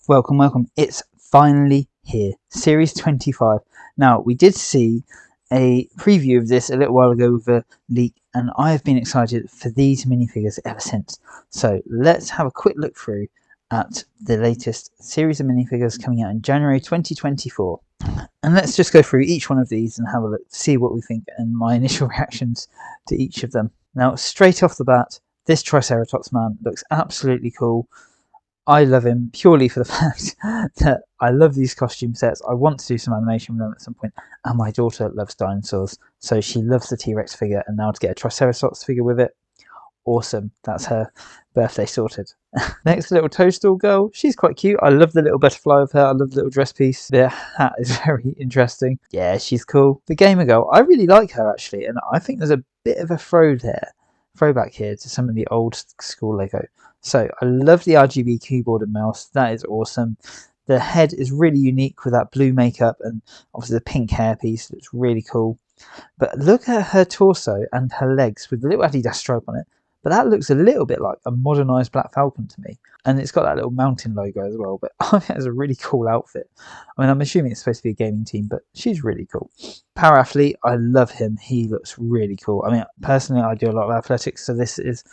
Welcome, welcome. It's finally here. Series 25. Now, we did see a preview of this a little while ago with a leak, and I have been excited for these minifigures ever since. So let's have a quick look through at the latest series of minifigures coming out in January 2024. And let's just go through each one of these and have a look, see what we think and my initial reactions to each of them. Now, straight off the bat, this Triceratops man looks absolutely cool. I love him purely for the fact that I love these costume sets. I want to do some animation with them at some point, and my daughter loves dinosaurs, so she loves the T-Rex figure, and now to get a Triceratops figure with it, awesome. That's her birthday sorted. Next, little toadstool girl. She's quite cute. I love the little butterfly of her. I love the little dress piece. The hat is very interesting. Yeah, she's cool. The gamer girl. I really like her actually, and I think there's a bit of a throwback here to some of the old school Lego. So I love the RGB keyboard and mouse. That is awesome. The head is really unique with that blue makeup and obviously the pink hairpiece. It's really cool. But look at her torso and her legs with the little Adidas stripe on it. But that looks a little bit like a modernised Black Falcon to me. And it's got that little mountain logo as well. But I think it's a really cool outfit. I mean, I'm assuming it's supposed to be a gaming team, but she's really cool. Power athlete, I love him. He looks really cool. I mean, personally, I do a lot of athletics, so this is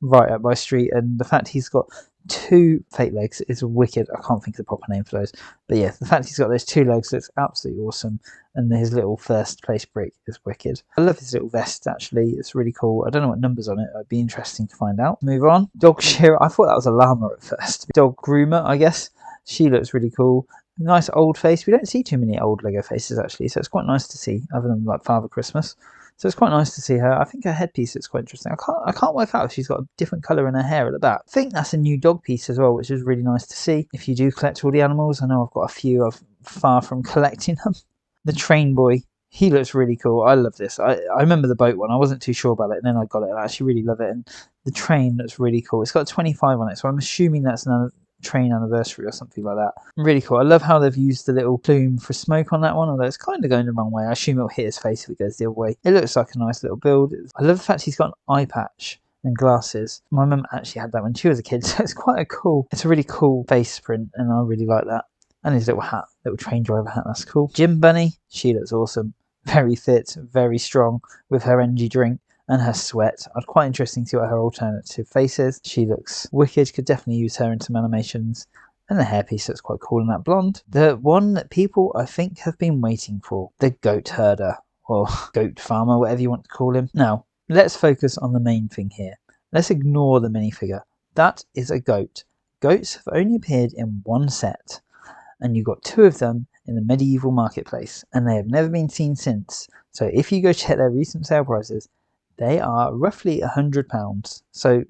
right up my street. And the fact he's got two fake legs is wicked. I can't think of the proper name for those. But yeah, the fact he's got those two legs looks absolutely awesome. And his little first place brick is wicked. I love his little vest actually. It's really cool. I don't know what number's on it. It'd be interesting to find out. Move on. Dog shearer. I thought that was a llama at first. Dog groomer, I guess. She looks really cool. Nice old face. We don't see too many old Lego faces actually, so it's quite nice to see, other than like Father Christmas. So it's quite nice to see her. I think her headpiece is quite interesting. I can't work out if she's got a different colour in her hair at the back. I think that's a new dog piece as well, which is really nice to see. If you do collect all the animals, I know I've got a few. I'm far from collecting them. The train boy. He looks really cool. I love this. I remember the boat one. I wasn't too sure about it, and then I got it, and I actually really love it. And the train looks really cool. It's got 25 on it, so I'm assuming that's another train anniversary or something like that. Really cool. I love how they've used the little plume for smoke on that one, although it's kind of going the wrong way. I assume it'll hit his face if it goes the other way. It looks like a nice little build. I love the fact he's got an eye patch and glasses. My mum actually had that when she was a kid, so it's a really cool face print, and I really like that. And his little hat, little train driver hat, that's cool. Gym bunny, she looks awesome. Very fit, very strong with her energy drink and her sweat. I'd quite interesting to see what her alternative face is. She looks wicked, could definitely use her in some animations. And the hairpiece looks quite cool in that blonde. The one that people, I think, have been waiting for. The goat herder, or goat farmer, whatever you want to call him. Now, let's focus on the main thing here. Let's ignore the minifigure. That is a goat. Goats have only appeared in one set. And you've got two of them in the medieval marketplace. And they have never been seen since. So if you go check their recent sale prices, they are roughly £100. So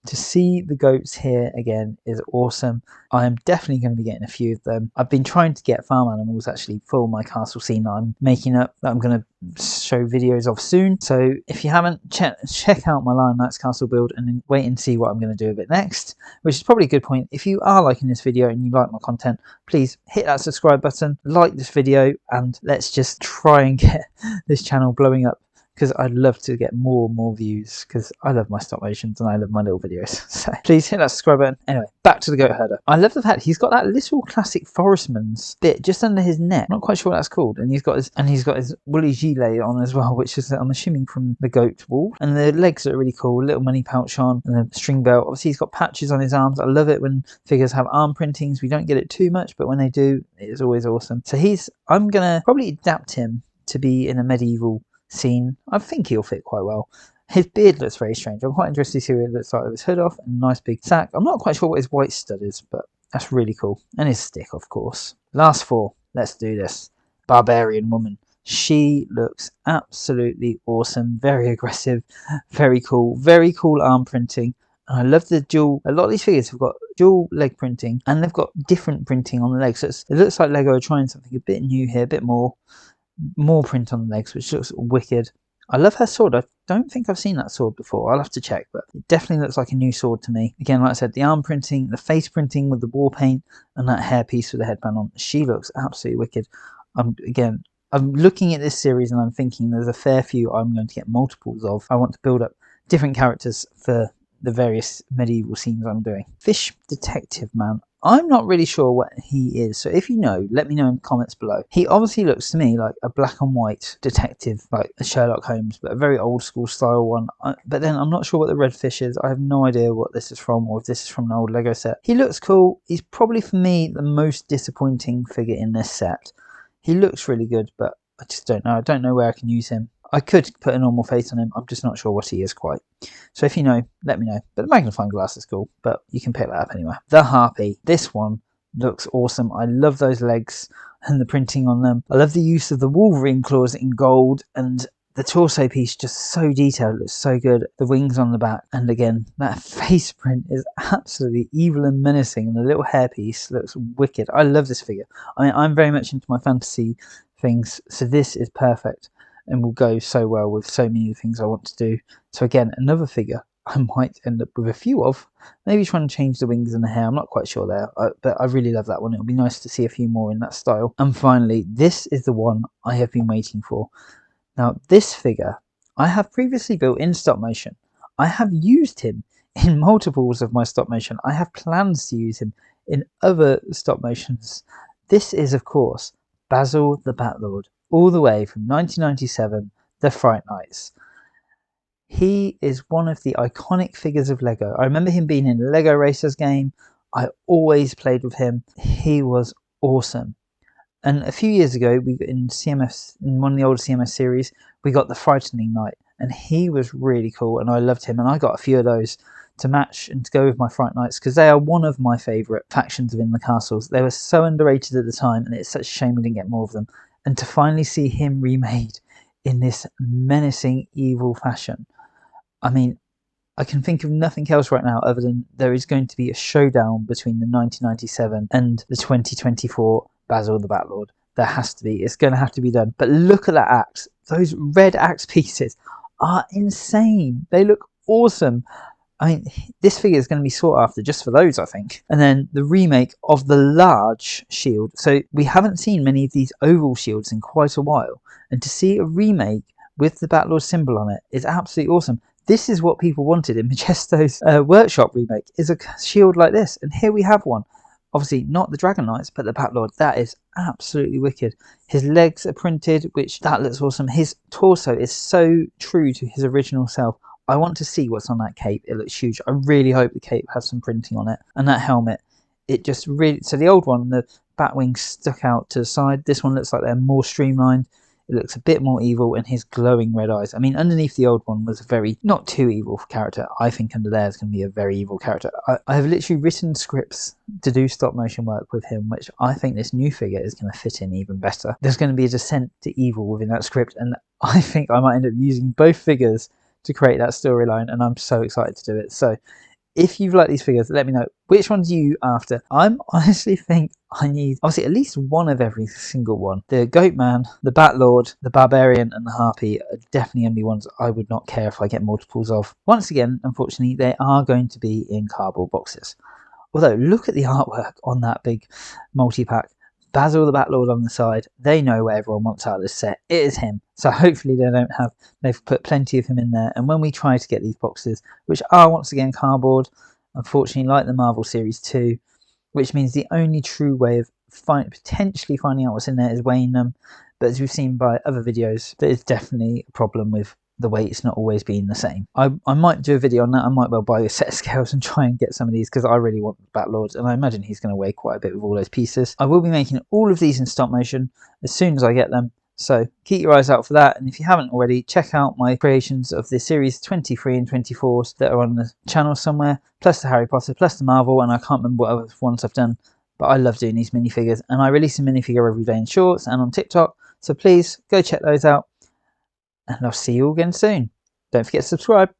to see the goats here again is awesome. I am definitely going to be getting a few of them. I've been trying to get farm animals actually for my castle scene that I'm making up, that I'm going to show videos of soon. So if you haven't, check out my Lion Knights castle build and then wait and see what I'm going to do with it next, which is probably a good point. If you are liking this video and you like my content, please hit that subscribe button, like this video, and let's just try and get this channel blowing up, because I'd love to get more and more views, because I love my stop motions and I love my little videos. So please hit that subscribe button. Anyway, back to the goat herder. I love the fact he's got that little classic forestman's bit just under his neck. I'm not quite sure what that's called. And he's got his woolly gilet on as well, which is, I'm assuming, from the goat wool. And the legs are really cool. Little money pouch on and a string belt. Obviously he's got patches on his arms. I love it when figures have arm printings. We don't get it too much, but when they do, it's always awesome. So I'm gonna probably adapt him to be in a medieval scene. I think he'll fit quite well. His beard looks very strange. I'm quite interested to see what it looks like with his hood off and a nice big sack. I'm not quite sure what his white stud is, but that's really cool. And his stick, of course. Last four. Let's do this. Barbarian Woman. She looks absolutely awesome. Very aggressive. Very cool. Very cool arm printing. And I love the dual. A lot of these figures have got dual leg printing, and they've got different printing on the legs. So it looks like Lego are trying something a bit new here, a bit more print on the legs, which looks wicked. I love her sword. I don't think I've seen that sword before. I'll have to check, but it definitely looks like a new sword to me. Again, like I said, the arm printing, the face printing with the war paint, and that hairpiece with the headband on. She looks absolutely wicked. I'm looking at this series and I'm thinking there's a fair few I'm going to get multiples of. I want to build up different characters for the various medieval scenes I'm doing. Fish Detective Man. I'm not really sure what he is, so if you know, let me know in the comments below. He obviously looks to me like a black and white detective, like a Sherlock Holmes, but a very old school style one. But then I'm not sure what the red fish is. I have no idea what this is from, or if this is from an old Lego set. He looks cool. He's probably, for me, the most disappointing figure in this set. He looks really good, but I just don't know. I don't know where I can use him. I could put a normal face on him. I'm just not sure what he is quite. So if you know, let me know. But the magnifying glass is cool, but you can pick that up anyway. The Harpy. This one looks awesome. I love those legs and the printing on them. I love the use of the Wolverine claws in gold, and the torso piece just so detailed. It looks so good. The wings on the back. And again, that face print is absolutely evil and menacing. And the little hairpiece looks wicked. I love this figure. I mean, I'm very much into my fantasy things, so this is perfect and will go so well with so many of the things I want to do. So again, another figure I might end up with a few of. Maybe trying to change the wings and the hair. I'm not quite sure there, but I really love that one. It'll be nice to see a few more in that style. And finally, this is the one I have been waiting for. Now, this figure I have previously built in stop motion. I have used him in multiples of my stop motion. I have plans to use him in other stop motions. This is, of course, Basil the Batlord, all the way from 1997, The Fright Nights. He is one of the iconic figures of Lego. I remember him being in the Lego Racers game. I always played with him. He was awesome. And a few years ago, we in one of the old CMF series, we got the Frightening Knight, and he was really cool, and I loved him. And I got a few of those to match and to go with my Fright Nights, because they are one of my favourite factions within the castles. They were so underrated at the time, and it's such a shame we didn't get more of them. And to finally see him remade in this menacing, evil fashion, I mean, I can think of nothing else right now other than there is going to be a showdown between the 1997 and the 2024 Basil the Batlord. There has to be. It's going to have to be done. But look at that axe. Those red axe pieces are insane. They look awesome. I mean, this figure is going to be sought after just for those, I think. And then the remake of the large shield. So we haven't seen many of these oval shields in quite a while. And to see a remake with the Batlord symbol on it is absolutely awesome. This is what people wanted in Majesto's workshop remake, is a shield like this. And here we have one. Obviously not the Dragon Knights, but the Batlord. That is absolutely wicked. His legs are printed, which that looks awesome. His torso is so true to his original self. I want to see what's on that cape. It looks huge. I really hope the cape has some printing on it. And that helmet, it just really... So the old one, the bat wings stuck out to the side. This one looks like they're more streamlined. It looks a bit more evil, and his glowing red eyes. I mean, underneath the old one was a very, not too evil character. I think under there is going to be a very evil character. I have literally written scripts to do stop motion work with him, which I think this new figure is going to fit in even better. There's going to be a descent to evil within that script, and I think I might end up using both figures to create that storyline, and I'm so excited to do it. So if you've liked these figures, let me know. Which ones are you after? I'm honestly think I need, obviously, at least one of every single one. The Goat Man, the Batlord, the Barbarian, and the Harpy are definitely going to be ones I would not care if I get multiples of. Once again, unfortunately, they are going to be in cardboard boxes. Although, look at the artwork on that big multi-pack. Basil the Batlord on the side. They know what everyone wants out of this set. It is him. So hopefully they've put plenty of him in there. And when we try to get these boxes, which are once again cardboard, unfortunately like the Marvel Series 2, which means the only true way of potentially finding out what's in there is weighing them. But as we've seen by other videos, there is definitely a problem with the weight's not always being the same. I might do a video on that. I might well buy a set of scales and try and get some of these, because I really want Batlords, and I imagine he's going to weigh quite a bit with all those pieces. I will be making all of these in stop motion as soon as I get them, so keep your eyes out for that. And if you haven't already, check out my creations of the series 23 and 24s that are on the channel somewhere, plus the Harry Potter, plus the Marvel, and I can't remember what other ones I've done, but I love doing these minifigures, and I release a minifigure every day in shorts and on TikTok, so please go check those out. And I'll see you all again soon. Don't forget to subscribe.